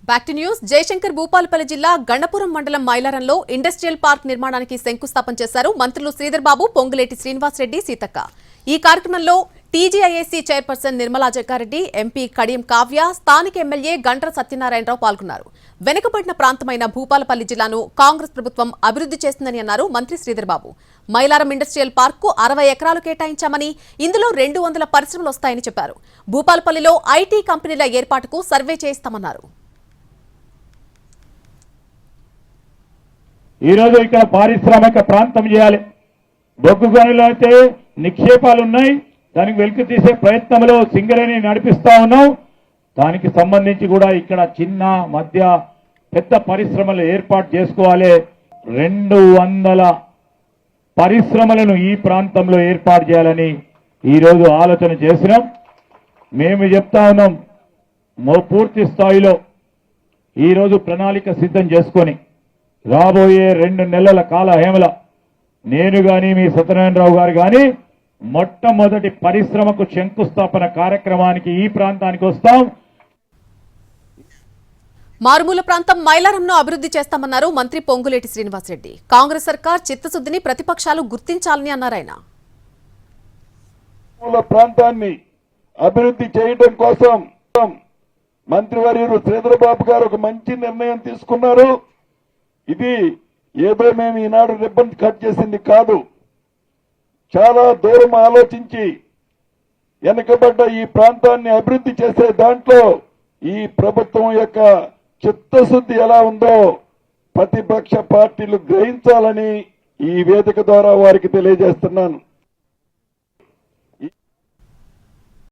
Back to news. Jayashankar Bhupalpally జిల్లా గండపురం మండలం మైలారంలో industrial park నిర్మాణానికి శంకుస్థాపన చేశారు మంత్రులు శ్రీధర్ బాబు, పొంగులేటి శ్రీనివాసరెడ్డి, సీతక్క. ఈ కార్యక్రమంలో TGIAC chairperson Nirmala Jagga Reddy, MP Kadiyam Kavya, స్థానిక ఎమ్మెల్యే గండ్ర సత్యనారాయణరావు పాల్గొన్నారు. వెనుకబడిన ప్రాంతమైన భూపాలపల్లి జిల్లాను కాంగ్రెస్ ప్రభుత్వం అభివృద్ధి చేస్తుందని అన్నారు మంత్రి శ్రీధర్ బాబు. మైలారం ఇండస్ట్రియల్ పార్క్ 60 ఎకరాలు కేటాయించామని, ఇందులో 200 పరిశ్రమలు వస్తాయని చెప్పారు. భూపాలపల్లిలో ఐటీ కంపెనీల ఏర్పాటుకు సర్వే చేయిస్తామన్నారు. ఈరోజు ఇక్కడ పారిశ్రామిక ప్రాంతం చేయాలి. బొగ్గు గనులు అయితే నిక్షేపాలు ఉన్నాయి, దానికి వెలికి తీసే ప్రయత్నంలో సింగరేణి నడిపిస్తా ఉన్నాం. దానికి సంబంధించి కూడా ఇక్కడ చిన్న మధ్య పెద్ద పరిశ్రమలు ఏర్పాటు చేసుకోవాలి. 200 పరిశ్రమలను ఈ ప్రాంతంలో ఏర్పాటు చేయాలని ఈరోజు ఆలోచన చేసినాం. మేము చెప్తా ఉన్నాం, పూర్తి స్థాయిలో ఈరోజు ప్రణాళిక సిద్ధం చేసుకొని రాబోయే 2 నెలల కాల హేమల నేను గాని మీ సత్యనారాయణరావు గారు గాని మొట్టమొదటి పరిశ్రమకు శంకుస్థాపన కార్యక్రమానికి ఈ ప్రాంతానికి వస్తాం. మారుమూల ప్రాంతం మైలారంను అభివృద్ధి చేస్తామన్నారు మంత్రి పొంగులేటి శ్రీనివాసరెడ్డి. కాంగ్రెస్ సర్కార్ చిత్తశుద్ధిని ప్రతిపక్షాలు గుర్తించాలని అన్నారు ఆయన. ప్రాంతాన్ని అభివృద్ధి చేయడం కోసం మంత్రివర్యులు శ్రీధర్ బాబు గారు ఒక మంచి నిర్ణయం తీసుకున్నారు. ఇది ఏదో మేము ఈనాడు రిబ్బన్ కట్ చేసింది కాదు. చాలా దూరం ఆలోచించి వెనుకబడ్డ ఈ ప్రాంతాన్ని అభివృద్ధి చేసే దాంట్లో ఈ ప్రభుత్వం యొక్క చిత్తశుద్ధి ఎలా ఉందో ప్రతిపక్ష పార్టీలు గ్రహించాలని ఈ వేదిక ద్వారా వారికి తెలియజేస్తున్నాను.